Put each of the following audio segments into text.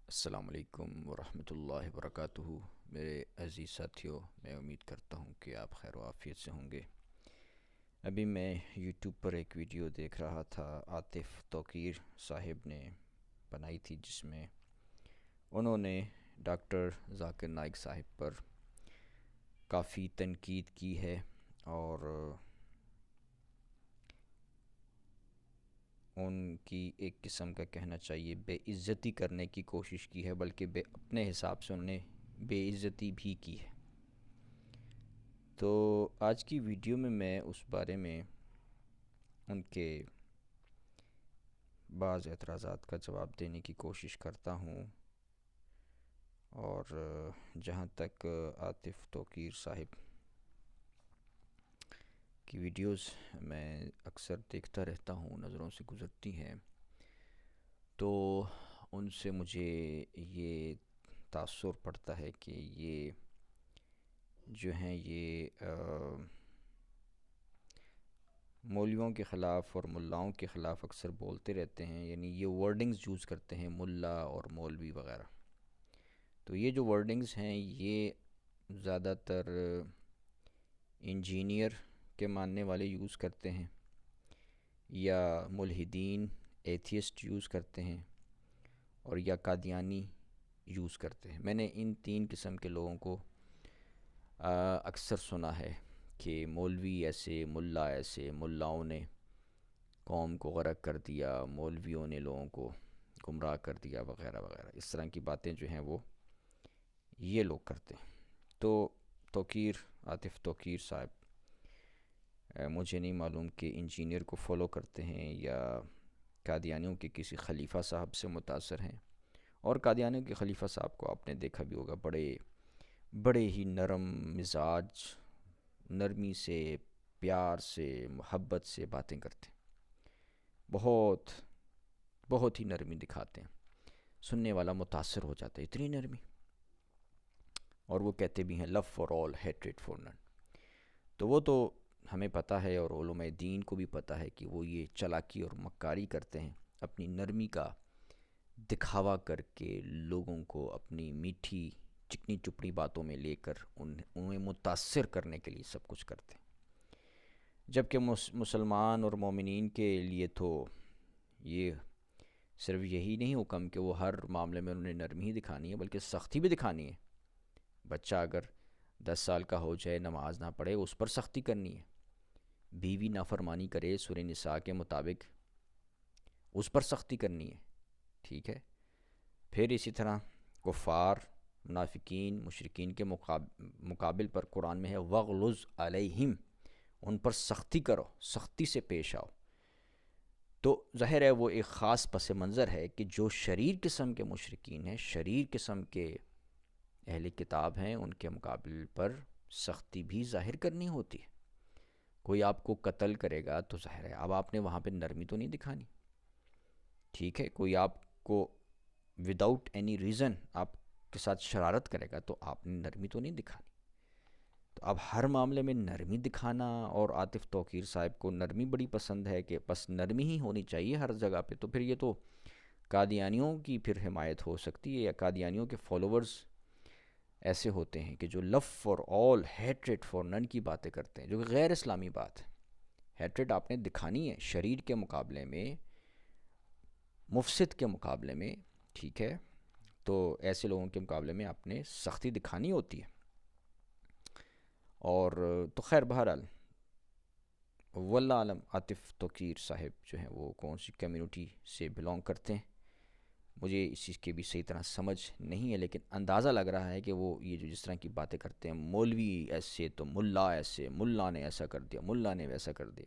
السلام علیکم ورحمۃ اللہ وبرکاتہ۔ میرے عزیز ساتھیوں، میں امید کرتا ہوں کہ آپ خیر و عافیت سے ہوں گے۔ ابھی میں یوٹیوب پر ایک ویڈیو دیکھ رہا تھا، عاطف توقیر صاحب نے بنائی تھی، جس میں انہوں نے ڈاکٹر ذاکر نائک صاحب پر کافی تنقید کی ہے اور ان کی ایک قسم کا کہنا چاہیے بے عزتی کرنے کی کوشش کی ہے، بلکہ اپنے حساب سے انہوں نے بے عزتی بھی کی ہے۔ تو آج کی ویڈیو میں اس بارے میں ان کے بعض اعتراضات کا جواب دینے کی کوشش کرتا ہوں، اور جہاں تک عاطف توقیر صاحب کی ویڈیوز میں اکثر دیکھتا رہتا ہوں، نظروں سے گزرتی ہیں، تو ان سے مجھے یہ تاثر پڑتا ہے کہ یہ جو ہیں یہ مولویوں کے خلاف اور ملاؤں کے خلاف اکثر بولتے رہتے ہیں، یعنی یہ ورڈنگز یوز کرتے ہیں ملا اور مولوی وغیرہ۔ تو یہ جو ورڈنگز ہیں یہ زیادہ تر انجینئر کے ماننے والے یوز کرتے ہیں، یا ملحدین ایتھیسٹ یوز کرتے ہیں، اور یا قادیانی یوز کرتے ہیں۔ میں نے ان تین قسم کے لوگوں کو اکثر سنا ہے کہ مولوی ایسے، ملا ایسے، ملاؤں نے قوم کو غرق کر دیا، مولویوں نے لوگوں کو گمراہ کر دیا، وغیرہ وغیرہ، اس طرح کی باتیں جو ہیں وہ یہ لوگ کرتے ہیں۔ تو عاطف توقیر صاحب مجھے نہیں معلوم کہ انجینئر کو فالو کرتے ہیں یا قادیانیوں کے کسی خلیفہ صاحب سے متاثر ہیں، اور قادیانیوں کے خلیفہ صاحب کو آپ نے دیکھا بھی ہوگا، بڑے ہی نرم مزاج، نرمی سے، پیار سے، محبت سے باتیں کرتے ہیں، بہت بہت ہی نرمی دکھاتے ہیں، سننے والا متاثر ہو جاتا ہے، اتنی نرمی۔ اور وہ کہتے بھی ہیں love for all hatred for none. تو وہ تو ہمیں پتہ ہے، اور علماء دین کو بھی پتہ ہے کہ وہ یہ چلاکی اور مکاری کرتے ہیں، اپنی نرمی کا دکھاوا کر کے لوگوں کو اپنی میٹھی چکنی چپڑی باتوں میں لے کر انہیں متاثر کرنے کے لیے سب کچھ کرتے ہیں۔ جبکہ مسلمان اور مومنین کے لیے تو یہ صرف یہی نہیں حکم کہ وہ ہر معاملے میں انہوں نے نرمی ہی دکھانی ہے، بلکہ سختی بھی دکھانی ہے۔ بچہ اگر 10 سال کا ہو جائے، نماز نہ پڑھے، اس پر سختی کرنی ہے۔ بیوی نافرمانی کرے سورہ نساء کے مطابق، اس پر سختی کرنی ہے، ٹھیک ہے۔ پھر اسی طرح کفار، منافقین، مشرکین کے مقابل پر قرآن میں ہے وَغْلُظْ عَلَيْهِمْ، ان پر سختی کرو، سختی سے پیش آؤ۔ تو ظاہر ہے وہ ایک خاص پس منظر ہے کہ جو شریر قسم کے مشرکین ہیں، شریر قسم کے اہل کتاب ہیں، ان کے مقابل پر سختی بھی ظاہر کرنی ہوتی ہے۔ کوئی آپ کو قتل کرے گا تو ظاہر ہے اب آپ نے وہاں پہ نرمی تو نہیں دکھانی، ٹھیک ہے۔ کوئی آپ کو وداؤٹ اینی ریزن آپ کے ساتھ شرارت کرے گا تو آپ نے نرمی تو نہیں دکھانی۔ تو اب ہر معاملے میں نرمی دکھانا، اور عاطف توقیر صاحب کو نرمی بڑی پسند ہے کہ بس نرمی ہی ہونی چاہیے ہر جگہ پہ، تو پھر یہ تو قادیانیوں کی پھر حمایت ہو سکتی ہے، یا قادیانیوں کے فالوورز ایسے ہوتے ہیں کہ جو love for all hatred for none کی باتیں کرتے ہیں، جو کہ غیر اسلامی بات ہے۔ ہیٹریڈ آپ نے دکھانی ہے شریر کے مقابلے میں، مفسد کے مقابلے میں، ٹھیک ہے۔ تو ایسے لوگوں کے مقابلے میں آپ نے سختی دکھانی ہوتی ہے۔ اور تو خیر بہرحال واللہ عالم عاطف توقیر صاحب جو ہیں وہ کون سی کمیونٹی سے بلونگ کرتے ہیں، مجھے اس چیز کی بھی صحیح طرح سمجھ نہیں ہے، لیکن اندازہ لگ رہا ہے کہ وہ یہ جو جس طرح کی باتیں کرتے ہیں، مولوی ایسے تو ملا ایسے، ملا نے ایسا کر دیا، ملا نے ویسا کر دیا،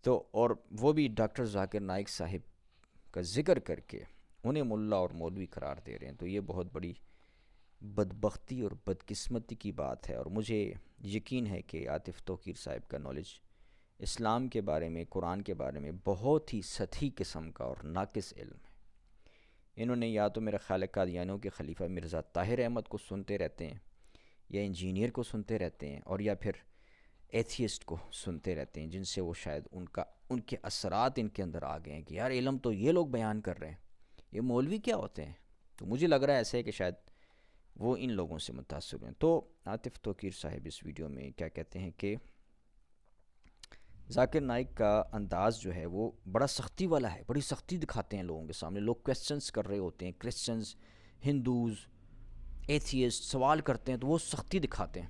تو اور وہ بھی ڈاکٹر ذاکر نائک صاحب کا ذکر کر کے انہیں ملا اور مولوی قرار دے رہے ہیں، تو یہ بہت بڑی بدبختی اور بدقسمتی کی بات ہے۔ اور مجھے یقین ہے کہ عاطف توقیر صاحب کا نالج اسلام کے بارے میں، قرآن کے بارے میں بہت ہی سطحی قسم کا اور ناقص علم ہے۔ انہوں نے یا تو میرا خیال ہے قادیانیوں کے خلیفہ مرزا طاہر احمد کو سنتے رہتے ہیں، یا انجینئر کو سنتے رہتے ہیں، اور یا پھر ایتھیسٹ کو سنتے رہتے ہیں، جن سے وہ شاید ان کے اثرات ان کے اندر آ گئے ہیں کہ یار علم تو یہ لوگ بیان کر رہے ہیں، یہ مولوی کیا ہوتے ہیں، تو مجھے لگ رہا ہے ایسے ہے کہ شاید وہ ان لوگوں سے متاثر ہیں۔ تو عاطف توقیر صاحب اس ویڈیو میں کیا کہتے ہیں کہ ذاکر نائک کا انداز جو ہے وہ بڑا سختی والا ہے، بڑی سختی دکھاتے ہیں لوگوں کے سامنے، لوگ کویسچنز کر رہے ہوتے ہیں، کرسچنز، ہندوز، ایتھیسٹ سوال کرتے ہیں تو وہ سختی دکھاتے ہیں۔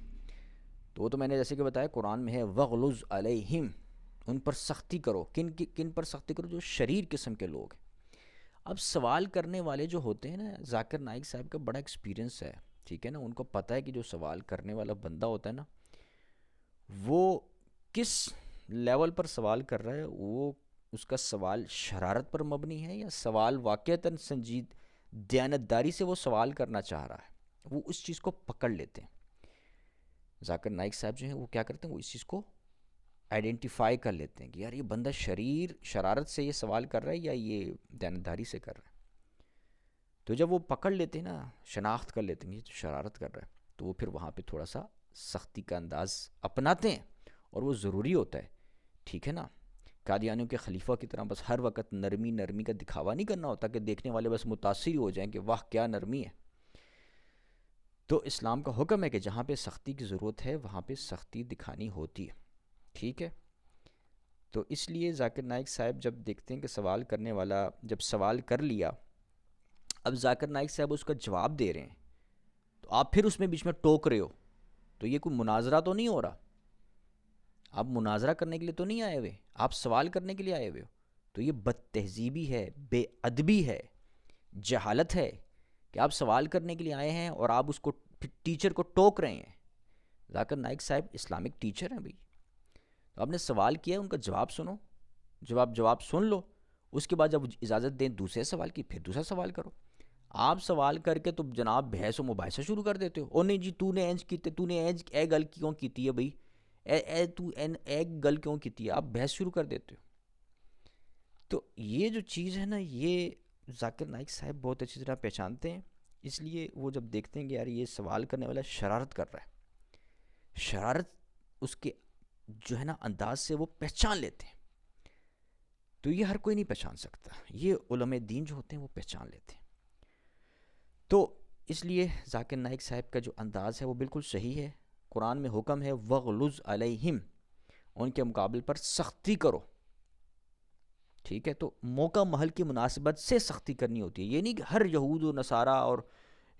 تو وہ تو میں نے جیسے کہ بتایا قرآن میں ہے وغلظ علیہم، ان پر سختی کرو، کن پر سختی کرو؟ جو شریر قسم کے لوگ ہیں۔ اب سوال کرنے والے جو ہوتے ہیں نا، ذاکر نائک صاحب کا بڑا ایکسپیرینس ہے، ٹھیک ہے نا، ان کو پتہ ہے کہ جو سوال کرنے والا بندہ ہوتا ہے نا، وہ کس لیول پر سوال کر رہا ہے، وہ اس کا سوال شرارت پر مبنی ہے یا سوال واقعتاً سنجید دیانتداری سے وہ سوال کرنا چاہ رہا ہے، وہ اس چیز کو پکڑ لیتے ہیں۔ ذاکر نائک صاحب جو ہیں وہ کیا کرتے ہیں، وہ اس چیز کو آئیڈینٹیفائی کر لیتے ہیں کہ یار یہ بندہ شرارت سے یہ سوال کر رہا ہے یا یہ دیانتداری سے کر رہا ہے۔ تو جب وہ پکڑ لیتے ہیں نا، شناخت کر لیتے ہیں یہ تو شرارت کر رہا ہے، تو وہ پھر وہاں پہ تھوڑا سا سختی کا انداز اپناتے ہیں، اور وہ ضروری ہوتا ہے، ٹھیک ہے نا۔ قادیانیوں کے خلیفہ کی طرح بس ہر وقت نرمی کا دکھاوا نہیں کرنا ہوتا کہ دیکھنے والے بس متاثر ہو جائیں کہ واہ کیا نرمی ہے۔ تو اسلام کا حکم ہے کہ جہاں پہ سختی کی ضرورت ہے وہاں پہ سختی دکھانی ہوتی ہے، ٹھیک ہے۔ تو اس لیے ذاکر نائک صاحب جب دیکھتے ہیں کہ سوال کرنے والا جب سوال کر لیا، اب ذاکر نائک صاحب اس کا جواب دے رہے ہیں، تو آپ پھر اس میں بیچ میں ٹوک رہے ہو، تو یہ کوئی مناظرہ تو نہیں ہو رہا، آپ مناظرہ کرنے کے لیے تو نہیں آئے ہوئے، آپ سوال کرنے کے لیے آئے ہوئے ہو۔ تو یہ بد تہذیبی ہے، بے ادبی ہے، جہالت ہے کہ آپ سوال کرنے کے لیے آئے ہیں اور آپ اس کو ٹیچر کو ٹوک رہے ہیں۔ ذاکر نائک صاحب اسلامک ٹیچر ہیں بھائی، تو آپ نے سوال کیا ہے، ان کا جواب سنو، جواب سن لو، اس کے بعد جب اجازت دیں دوسرے سوال کی پھر دوسرا سوال کرو۔ آپ سوال کر کے تو جناب بحث و مباحثہ شروع کر دیتے ہو، او نہیں جی تو نے اینج کیتے، تو نے اینج اے گل کیوں کیتی ہے بھائی، تو ایک گل کیوں کیتی ہے، آپ بحث شروع کر دیتے ہو۔ تو یہ جو چیز ہے نا، یہ ذاکر نائک صاحب بہت اچھی طرح پہچانتے ہیں، اس لیے وہ جب دیکھتے ہیں کہ یار یہ سوال کرنے والا شرارت کر رہا ہے، شرارت اس کے جو ہے نا انداز سے وہ پہچان لیتے ہیں، تو یہ ہر کوئی نہیں پہچان سکتا، یہ علماء دین جو ہوتے ہیں وہ پہچان لیتے ہیں۔ تو اس لیے ذاکر نائک صاحب کا جو انداز ہے وہ بالکل صحیح ہے، قرآن میں حکم ہے وغلظ علیہم، ان کے مقابل پر سختی کرو، ٹھیک ہے۔ تو موقع محل کی مناسبت سے سختی کرنی ہوتی ہے، یہ نہیں کہ ہر یہود و نصارہ اور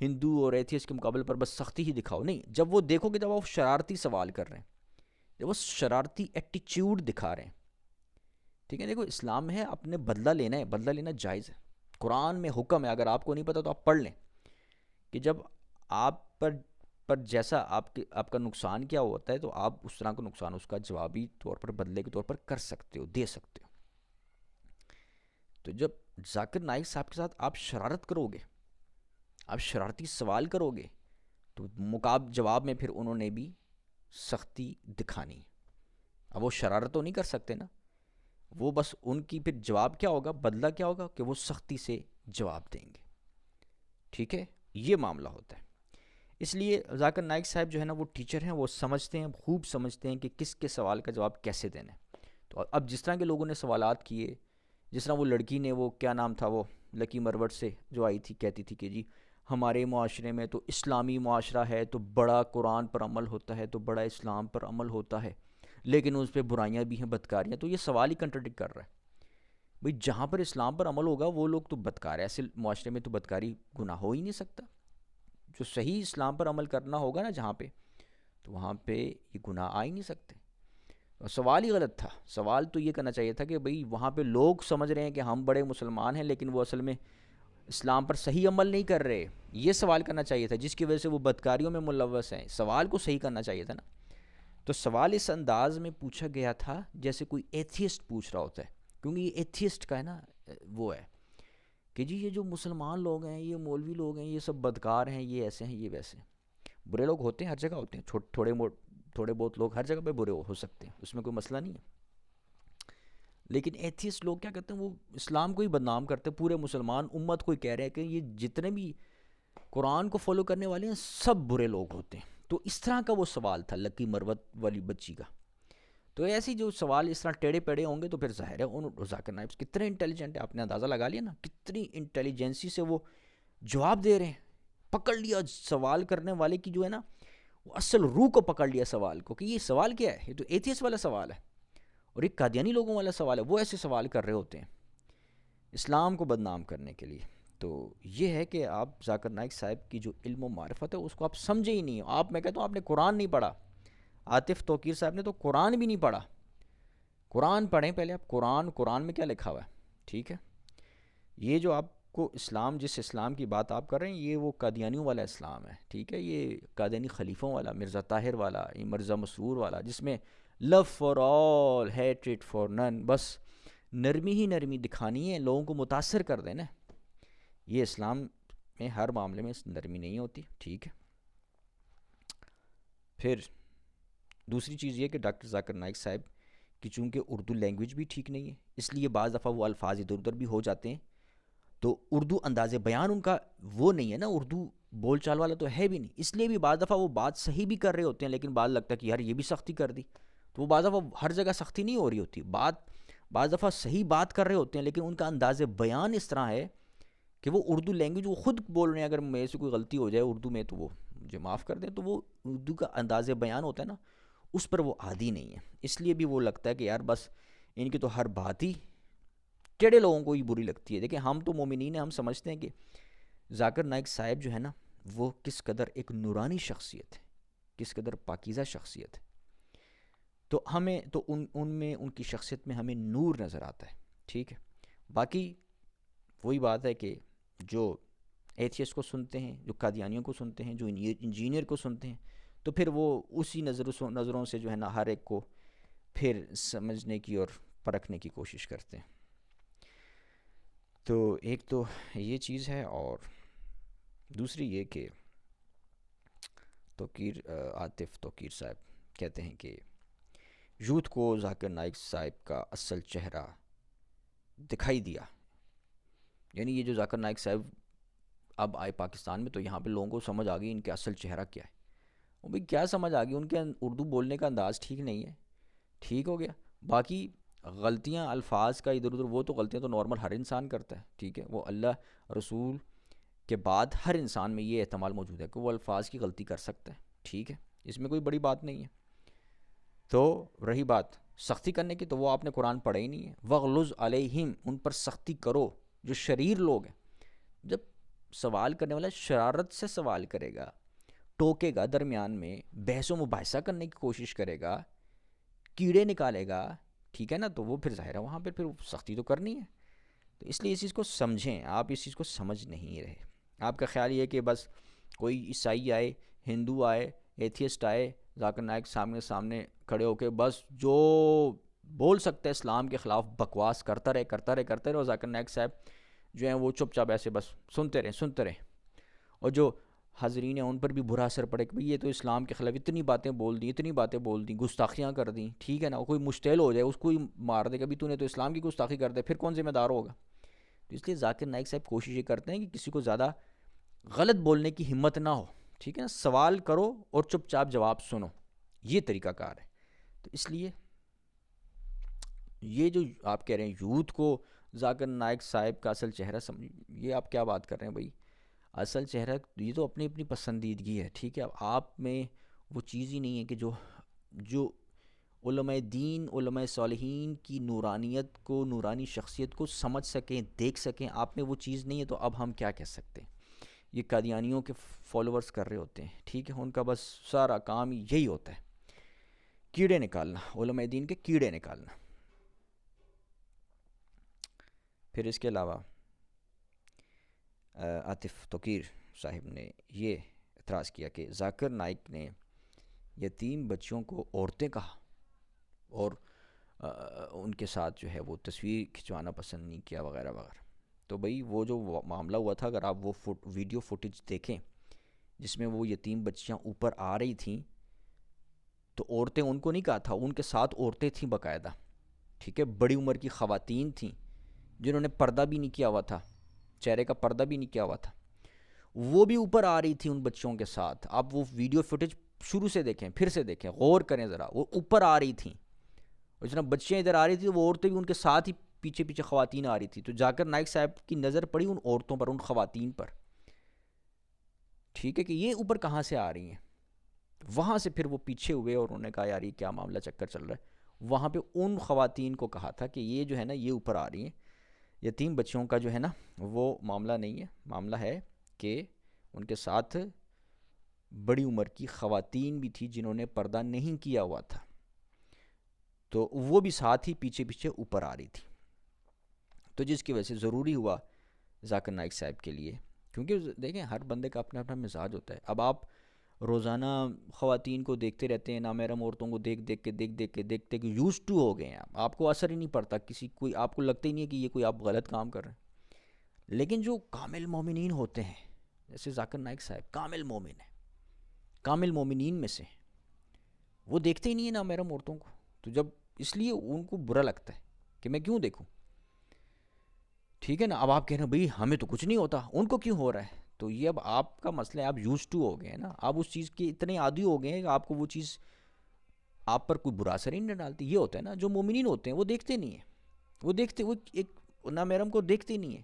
ہندو اور ایتھیسٹ کے مقابل پر بس سختی ہی دکھاؤ، نہیں، جب وہ دیکھو کہ جب وہ شرارتی سوال کر رہے ہیں، جب وہ شرارتی ایٹیچیوڈ دکھا رہے ہیں، ٹھیک ہے، دیکھو اسلام میں ہے اپنے بدلہ لینا ہے، بدلہ لینا جائز ہے، قرآن میں حکم ہے، اگر آپ کو نہیں پتہ تو آپ پڑھ لیں کہ جب آپ پر جیسا آپ کا نقصان کیا ہوتا ہے تو آپ اس طرح کا نقصان اس کا جوابی طور پر بدلے کے طور پر کر سکتے ہو، دے سکتے ہو۔ تو جب ذاکر نائک صاحب کے ساتھ آپ شرارت کرو گے، آپ شرارتی سوال کرو گے، تو جواب میں پھر انہوں نے بھی سختی دکھانی۔ اب وہ شرارت تو نہیں کر سکتے نا، وہ بس ان کی پھر جواب کیا ہوگا، بدلہ کیا ہوگا کہ وہ سختی سے جواب دیں گے، ٹھیک ہے، یہ معاملہ ہوتا ہے۔ اس لیے ذاکر نائک صاحب جو ہے نا وہ ٹیچر ہیں، وہ سمجھتے ہیں، خوب سمجھتے ہیں کہ کس کے سوال کا جواب کیسے دینا ہے۔ تو اب جس طرح کے لوگوں نے سوالات کیے، جس طرح وہ لڑکی نے، وہ کیا نام تھا، وہ لکی مروت سے جو آئی تھی، کہتی تھی کہ جی ہمارے معاشرے میں تو اسلامی معاشرہ ہے تو بڑا قرآن پر عمل ہوتا ہے، تو بڑا اسلام پر عمل ہوتا ہے، لیکن اس پہ برائیاں بھی ہیں، بدکاریاں، تو یہ سوال ہی کنٹرڈکٹ کر رہا ہے۔ بھئی جہاں پر اسلام پر عمل ہوگا وہ لوگ تو بدکار ہے، ایسے معاشرے میں تو بدکاری گناہ ہو ہی نہیں سکتا، جو صحیح اسلام پر عمل کرنا ہوگا نا جہاں پہ، تو وہاں پہ یہ گناہ آ ہی نہیں سکتے۔ سوال ہی غلط تھا، سوال تو یہ کرنا چاہیے تھا کہ بھئی وہاں پہ لوگ سمجھ رہے ہیں کہ ہم بڑے مسلمان ہیں لیکن وہ اصل میں اسلام پر صحیح عمل نہیں کر رہے، یہ سوال کرنا چاہیے تھا، جس کی وجہ سے وہ بدکاریوں میں ملوث ہیں، سوال کو صحیح کرنا چاہیے تھا نا۔ تو سوال اس انداز میں پوچھا گیا تھا جیسے کوئی ایتھیسٹ پوچھ رہا ہوتا ہے، کیونکہ یہ ایتھیسٹ کا ہے نا وہ ہے کہ جی یہ جو مسلمان لوگ ہیں، یہ مولوی لوگ ہیں، یہ سب بدکار ہیں، یہ ایسے ہیں، یہ ویسے ہیں۔ برے لوگ ہوتے ہیں، ہر جگہ ہوتے ہیں، تھوڑے بہت لوگ ہر جگہ پہ برے ہو سکتے ہیں، اس میں کوئی مسئلہ نہیں ہے، لیکن ایتھیسٹ لوگ کیا کرتے ہیں، وہ اسلام کو ہی بدنام کرتے ہیں، پورے مسلمان امت کو ہی کہہ رہے ہیں کہ یہ جتنے بھی قرآن کو فالو کرنے والے ہیں سب برے لوگ ہوتے ہیں۔ تو اس طرح کا وہ سوال تھا لکی مروت والی بچی کا۔ تو ایسی جو سوال اس طرح ٹیڑے پیڑے ہوں گے تو پھر ظاہر ہے ذاکر نائک کتنے انٹیلیجنٹ ہے، آپ نے اندازہ لگا لیا نا، کتنی انٹیلیجنسی سے وہ جواب دے رہے ہیں، پکڑ لیا سوال کرنے والے کی جو ہے نا وہ اصل روح کو پکڑ لیا سوال کو، کہ یہ سوال کیا ہے، یہ تو ایتھیس والا سوال ہے اور ایک قادیانی لوگوں والا سوال ہے، وہ ایسے سوال کر رہے ہوتے ہیں اسلام کو بدنام کرنے کے لیے۔ تو یہ ہے کہ آپ ذاکر نائک صاحب کی جو علم و معرفت ہے اس کو آپ سمجھے ہی نہیں، آپ میں کہتا ہوں آپ نے قرآن نہیں پڑھا، عاطف توقیر صاحب نے تو قرآن بھی نہیں پڑھا۔ قرآن پڑھیں پہلے آپ، قرآن میں کیا لکھا ہوا ہے، ٹھیک ہے؟ یہ جو آپ کو اسلام، جس اسلام کی بات آپ کر رہے ہیں، یہ وہ قادیانیوں والا اسلام ہے، ٹھیک ہے؟ یہ قادیانی خلیفوں والا، مرزا طاہر والا، یہ مرزا مسرور والا، جس میں love for all hatred for none, بس نرمی ہی نرمی دکھانی ہے، لوگوں کو متاثر کر دینا۔ یہ اسلام میں ہر معاملے میں نرمی نہیں ہوتی، ٹھیک ہے؟ پھر دوسری چیز یہ کہ ڈاکٹر ذاکر نائک صاحب کی چونکہ اردو لینگویج بھی ٹھیک نہیں ہے، اس لیے بعض دفعہ وہ الفاظ ادھر ادھر بھی ہو جاتے ہیں، تو اردو انداز بیان ان کا وہ نہیں ہے نا، اردو بول چال والا تو ہے بھی نہیں، اس لیے بھی بعض دفعہ وہ بات صحیح بھی کر رہے ہوتے ہیں، لیکن بعض لگتا ہے کہ یار یہ بھی سختی کر دی، تو وہ بعض دفعہ ہر جگہ سختی نہیں ہو رہی ہوتی، بعض دفعہ صحیح بات کر رہے ہوتے ہیں لیکن ان کا انداز بیان اس طرح ہے کہ وہ اردو لینگویج وہ خود بول رہے ہیں، اگر میرے سے کوئی غلطی ہو جائے اردو میں تو وہ مجھے معاف کر دیں، تو وہ اردو کا انداز بیان ہوتا ہے نا، اس پر وہ عادی نہیں ہے، اس لیے بھی وہ لگتا ہے کہ یار بس ان کی تو ہر بات ہی ٹیڑے لوگوں کو ہی بری لگتی ہے۔ دیکھیں ہم تو مومنین ہیں، ہم سمجھتے ہیں کہ ذاکر نائک صاحب جو ہے نا وہ کس قدر ایک نورانی شخصیت ہے، کس قدر پاکیزہ شخصیت ہے، تو ہمیں تو ان میں ان کی شخصیت میں ہمیں نور نظر آتا ہے، ٹھیک ہے؟ باقی وہی بات ہے کہ جو ایتھیسٹ کو سنتے ہیں، جو قادیانیوں کو سنتے ہیں، جو انجینئر کو سنتے ہیں، تو پھر وہ اسی نظروں سے جو ہے نا ہر ایک کو پھر سمجھنے کی اور پرکھنے کی کوشش کرتے ہیں۔ تو ایک تو یہ چیز ہے، اور دوسری یہ کہ عاطف توقیر صاحب کہتے ہیں کہ یوتھ کو ذاکر نائک صاحب کا اصل چہرہ دکھائی دیا، یعنی یہ جو ذاکر نائک صاحب اب آئے پاکستان میں تو یہاں پہ لوگوں کو سمجھ آ گئی ان کے اصل چہرہ کیا ہے۔ وہ بھئی کیا سمجھ آ گئی، ان کے اردو بولنے کا انداز ٹھیک نہیں ہے، ٹھیک ہو گیا، باقی غلطیاں الفاظ کا ادھر ادھر، وہ تو غلطیاں تو نارمل ہر انسان کرتا ہے، ٹھیک ہے؟ وہ اللہ رسول کے بعد ہر انسان میں یہ احتمال موجود ہے کہ وہ الفاظ کی غلطی کر سکتا ہے، ٹھیک ہے؟ اس میں کوئی بڑی بات نہیں ہے۔ تو رہی بات سختی کرنے کی، تو وہ آپ نے قرآن پڑھا ہی نہیں ہے، وغلظ علیہم، ان پر سختی کرو جو شریر لوگ ہیں۔ جب سوال کرنے والا شرارت سے سوال کرے گا، ٹوکے گا، درمیان میں بحث و مباحثہ کرنے کی کوشش کرے گا، کیڑے نکالے گا، ٹھیک ہے نا، تو وہ پھر ظاہر ہے وہاں پھر سختی تو کرنی ہے۔ تو اس لیے اس چیز کو سمجھیں، آپ اس چیز کو سمجھ نہیں رہے، آپ کا خیال یہ کہ بس کوئی عیسائی آئے، ہندو آئے، ایتھیسٹ آئے، ذاکر نائک سامنے کھڑے ہو کے بس جو بول سکتا ہے اسلام کے خلاف بکواس کرتا رہے، اور ذاکر نائک صاحب جو ہیں وہ چپ چاپ ایسے بس سنتے رہیں، اور جو حاضرین ہیں ان پر بھی برا اثر پڑے کہ بھئی یہ تو اسلام کے خلاف اتنی باتیں بول دیں، گستاخیاں کر دیں، ٹھیک ہے نا، کوئی مشتعل ہو جائے اس کو ہی مار دے، کبھی تو نے تو اسلام کی گستاخی کر دے، پھر کون ذمہ دار ہوگا؟ تو اس لیے ذاکر نائک صاحب کوشش یہ کرتے ہیں کہ کسی کو زیادہ غلط بولنے کی ہمت نہ ہو، ٹھیک ہے نا، سوال کرو اور چپ چاپ جواب سنو، یہ طریقہ کار ہے۔ تو اس لیے یہ جو آپ کہہ رہے ہیں یوتھ کو ذاکر نائک صاحب کا اصل چہرہ یہ آپ کیا بات کر رہے ہیں بھائی؟ اصل چہرہ یہ تو اپنی پسندیدگی ہے، ٹھیک ہے؟ اب آپ میں وہ چیز ہی نہیں ہے کہ جو علماء دین، علماء صالحین کی نورانیت کو، نورانی شخصیت کو سمجھ سکیں، دیکھ سکیں، آپ میں وہ چیز نہیں ہے، تو اب ہم کیا کہہ سکتے ہیں؟ یہ قادیانیوں کے فالوورز کر رہے ہوتے ہیں، ٹھیک ہے؟ ان کا بس سارا کام یہی ہوتا ہے، کیڑے نکالنا، علماء دین کے کیڑے نکالنا۔ پھر اس کے علاوہ عاطف توقیر صاحب نے یہ اعتراض کیا کہ ذاکر نائک نے یتیم بچوں کو عورتیں کہا اور ان کے ساتھ جو ہے وہ تصویر کھنچوانا پسند نہیں کیا وغیرہ وغیرہ۔ تو بھئی وہ جو معاملہ ہوا تھا، اگر آپ وہ ویڈیو فوٹیج دیکھیں جس میں وہ یتیم بچیاں اوپر آ رہی تھیں، تو عورتیں ان کو نہیں کہا تھا، ان کے ساتھ عورتیں تھیں باقاعدہ، ٹھیک ہے؟ بڑی عمر کی خواتین تھیں جنہوں نے پردہ بھی نہیں کیا ہوا تھا، چہرے کا پردہ بھی نہیں کیا ہوا تھا، وہ بھی اوپر آ رہی تھی ان بچوں کے ساتھ۔ آپ وہ ویڈیو فوٹیج شروع سے دیکھیں، پھر سے دیکھیں، غور کریں ذرا، وہ اوپر آ رہی تھیں، اور جناب بچیاں ادھر آ رہی تھیں، وہ عورتیں بھی ان کے ساتھ ہی پیچھے خواتین آ رہی تھی۔ تو ذاکر نائک صاحب کی نظر پڑی ان عورتوں پر، ان خواتین پر، ٹھیک ہے، کہ یہ اوپر کہاں سے آ رہی ہیں. وہاں سے پھر وہ پیچھے ہوئے اور انہوں نے کہا یار یہ کیا معاملہ چکر چل رہا ہے. وہاں پہ ان خواتین کو کہا تھا کہ یہ جو ہے نا یہ اوپر آ رہی ہیں، یتیم بچوں کا جو ہے نا وہ معاملہ نہیں ہے، معاملہ ہے کہ ان کے ساتھ بڑی عمر کی خواتین بھی تھی جنہوں نے پردہ نہیں کیا ہوا تھا، تو وہ بھی ساتھ ہی پیچھے پیچھے اوپر آ رہی تھی. تو جس کی وجہ سے ضروری ہوا ذاکر نائک صاحب کے لیے، کیونکہ دیکھیں ہر بندے کا اپنا اپنا مزاج ہوتا ہے. اب آپ روزانہ خواتین کو دیکھتے رہتے ہیں، نامحرم عورتوں کو دیکھتے کہ یوز ٹو ہو گئے ہیں، آپ کو اثر ہی نہیں پڑتا، کوئی آپ کو لگتا ہی نہیں ہے کہ یہ کوئی آپ غلط کام کر رہے ہیں. لیکن جو کامل مومنین ہوتے ہیں جیسے ذاکر نائک صاحب کامل مومن ہیں، کامل مومنین میں سے وہ دیکھتے ہی نہیں ہیں نامحرم عورتوں کو. تو جب اس لیے ان کو برا لگتا ہے کہ میں کیوں دیکھوں. ٹھیک ہے نا. اب آپ کہہ رہے ہیں بھئی ہمیں تو کچھ نہیں ہوتا، ان کو کیوں ہو رہا ہے. تو یہ اب آپ کا مسئلہ ہے، آپ یوز ٹو ہو گئے ہیں نا، آپ اس چیز کے اتنے عادی ہو گئے ہیں کہ آپ کو وہ چیز آپ پر کوئی برا اثر ہی نہیں ڈالتی. یہ ہوتا ہے نا جو مومنین ہوتے ہیں وہ دیکھتے نہیں ہیں، وہ ایک نامحرم کو دیکھتے نہیں ہیں.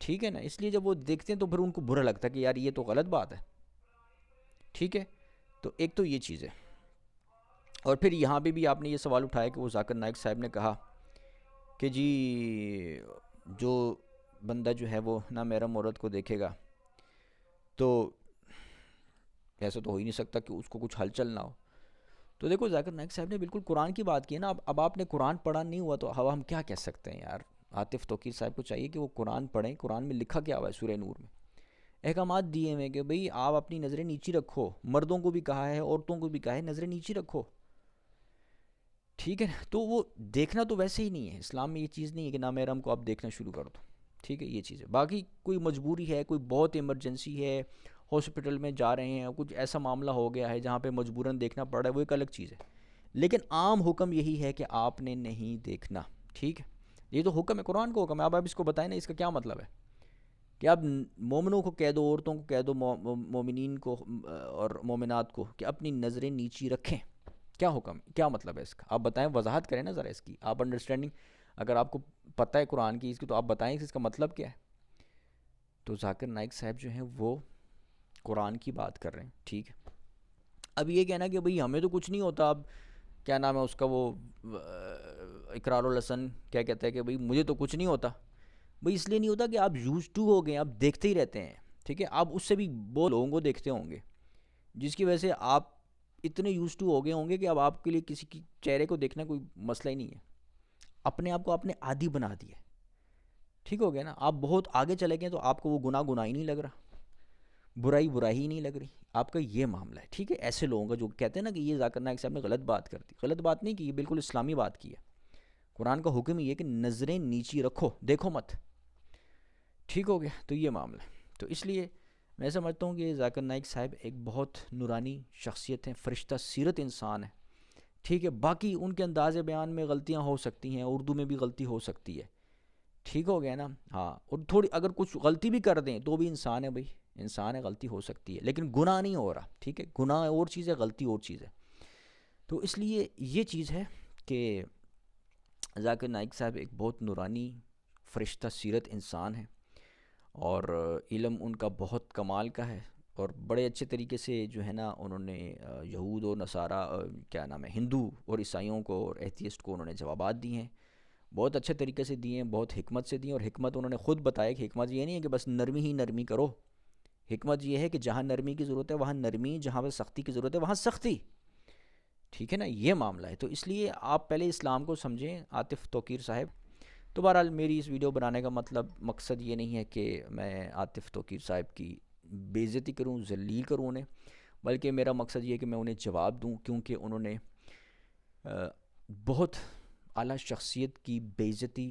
ٹھیک ہے نا. اس لیے جب وہ دیکھتے ہیں تو پھر ان کو برا لگتا ہے کہ یار یہ تو غلط بات ہے. ٹھیک ہے. تو ایک تو یہ چیز ہے. اور پھر یہاں پہ بھی آپ نے یہ سوال اٹھایا کہ وہ ذاکر نائک صاحب نے کہا کہ جی جو بندہ جو ہے وہ نامحرم عورت کو دیکھے گا تو ایسا تو ہو ہی نہیں سکتا کہ اس کو کچھ ہلچل نہ ہو. تو دیکھو ذاکر نائک صاحب نے بالکل قرآن کی بات کی ہے نا. اب آپ نے قرآن پڑھا نہیں ہوا تو ہم کیا کہہ سکتے ہیں یار. عاطف توقیر صاحب کو چاہیے کہ وہ قرآن پڑھیں. قرآن میں لکھا کیا ہوا ہے سورہ نور میں؟ احکامات دیے ہوئے کہ بھئی آپ اپنی نظریں نیچی رکھو. مردوں کو بھی کہا ہے، عورتوں کو بھی کہا ہے نظریں نیچی رکھو. ٹھیک ہے نا. تو وہ دیکھنا تو ویسے ہی نہیں ہے. اسلام میں یہ چیز نہیں ہے کہ نامحرم کو آپ دیکھنا شروع کر دو. ٹھیک ہے. یہ چیز ہے. باقی کوئی مجبوری ہے، کوئی بہت ایمرجنسی ہے، ہاسپٹل میں جا رہے ہیں، کچھ ایسا معاملہ ہو گیا ہے جہاں پہ مجبوراً دیکھنا پڑ رہا ہے، وہ ایک الگ چیز ہے. لیکن عام حکم یہی ہے کہ آپ نے نہیں دیکھنا. ٹھیک ہے. یہ تو حکم ہے، قرآن کو حکم ہے. اب آپ اس کو بتائیں نا اس کا کیا مطلب ہے کہ آپ مومنوں کو کہہ دو، عورتوں کو کہہ دو، مومنین کو اور مومنات کو کہ اپنی نظریں نیچی رکھیں. کیا حکم، کیا مطلب ہے اس کا؟ آپ بتائیں، وضاحت کریں نا ذرا اس کی. آپ انڈرسٹینڈنگ اگر آپ کو پتہ ہے قرآن کی اس کی تو آپ بتائیں کہ اس کا مطلب کیا ہے. تو ذاکر نائک صاحب جو ہیں وہ قرآن کی بات کر رہے ہیں. ٹھیک ہے. اب یہ کہنا کہ بھئی ہمیں تو کچھ نہیں ہوتا، اب کیا نام ہے اس کا، وہ اقرار الحسن کیا کہتا ہے کہ بھئی مجھے تو کچھ نہیں ہوتا. بھئی اس لیے نہیں ہوتا کہ آپ یوز ٹو ہو گئے، آپ دیکھتے ہی رہتے ہیں. ٹھیک ہے. آپ اس سے بھی بہت لوگوں کو دیکھتے ہوں گے جس کی وجہ سے آپ اتنے یوز ٹو ہو گئے ہوں گے کہ اب آپ کے لیے کسی کی چہرے کو دیکھنا کوئی مسئلہ ہی نہیں ہے. اپنے آپ کو آپ نے عادی بنا دیا. ٹھیک ہو گیا نا. آپ بہت آگے چلے گئے تو آپ کو وہ گناہ ہی نہیں لگ رہا، برائی ہی نہیں لگ رہی. آپ کا یہ معاملہ ہے. ٹھیک ہے. ایسے لوگوں کا جو کہتے ہیں نا کہ یہ ذاکر نائک صاحب نے غلط بات کر دی، غلط بات نہیں کی، یہ بالکل اسلامی بات کی ہے. قرآن کا حکم یہ ہے کہ نظریں نیچی رکھو، دیکھو مت. ٹھیک ہو گیا. تو یہ معاملہ ہے. تو اس لیے میں سمجھتا ہوں کہ ذاکر نائک صاحب ایک بہت نورانی شخصیت ہیں، فرشتہ سیرت انسان ہے. ٹھیک ہے. باقی ان کے انداز بیان میں غلطیاں ہو سکتی ہیں، اردو میں بھی غلطی ہو سکتی ہے. ٹھیک ہو گیا نا. ہاں. اور تھوڑی اگر کچھ غلطی بھی کر دیں تو بھی انسان ہے بھائی، انسان ہے، غلطی ہو سکتی ہے، لیکن گناہ نہیں ہو رہا. ٹھیک ہے. گناہ اور چیز ہے، غلطی اور چیز ہے. تو اس لیے یہ چیز ہے کہ ذاکر نائک صاحب ایک بہت نورانی فرشتہ سیرت انسان ہے، اور علم ان کا بہت کمال کا ہے، اور بڑے اچھے طریقے سے جو ہے نا انہوں نے یہود و نصارہ کیا نام ہے ہندو اور عیسائیوں کو اور ایتھیسٹ کو انہوں نے جوابات دیے ہیں. بہت اچھے طریقے سے دیے ہیں، بہت حکمت سے دیے ہیں. اور حکمت انہوں نے خود بتایا کہ حکمت یہ نہیں ہے کہ بس نرمی ہی نرمی کرو. حکمت یہ ہے کہ جہاں نرمی کی ضرورت ہے وہاں نرمی، جہاں پہ سختی کی ضرورت ہے وہاں سختی. ٹھیک ہے نا. یہ معاملہ ہے. تو اس لیے آپ پہلے اسلام کو سمجھیں عاطف توقیر صاحب. تو بہرحال میری اس ویڈیو بنانے کا مقصد یہ نہیں ہے کہ میں عاطف توقیر صاحب کی بے عزتی کروں، ذلیل کروں انہیں، بلکہ میرا مقصد یہ ہے کہ میں انہیں جواب دوں، کیونکہ انہوں نے بہت اعلیٰ شخصیت کی بے عزتی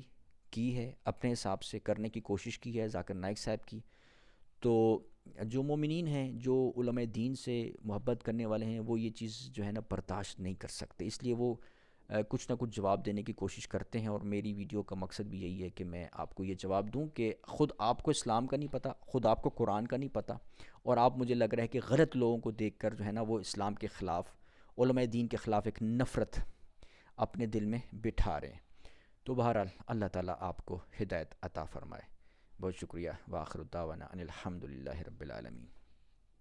کی ہے، اپنے حساب سے کرنے کی کوشش کی ہے ذاکر نائک صاحب کی. تو جو مومنین ہیں، جو علماء دین سے محبت کرنے والے ہیں، وہ یہ چیز جو ہے نا برداشت نہیں کر سکتے. اس لیے وہ کچھ نہ کچھ جواب دینے کی کوشش کرتے ہیں. اور میری ویڈیو کا مقصد بھی یہی ہے کہ میں آپ کو یہ جواب دوں کہ خود آپ کو اسلام کا نہیں پتہ، خود آپ کو قرآن کا نہیں پتہ، اور آپ مجھے لگ رہا ہے کہ غلط لوگوں کو دیکھ کر جو ہے نا وہ اسلام کے خلاف، علماء دین کے خلاف ایک نفرت اپنے دل میں بٹھا رہے ہیں. تو بہرحال اللہ تعالیٰ آپ کو ہدایت عطا فرمائے. بہت شکریہ. وآخر دعوانا ان الحمد للہ رب العالمین.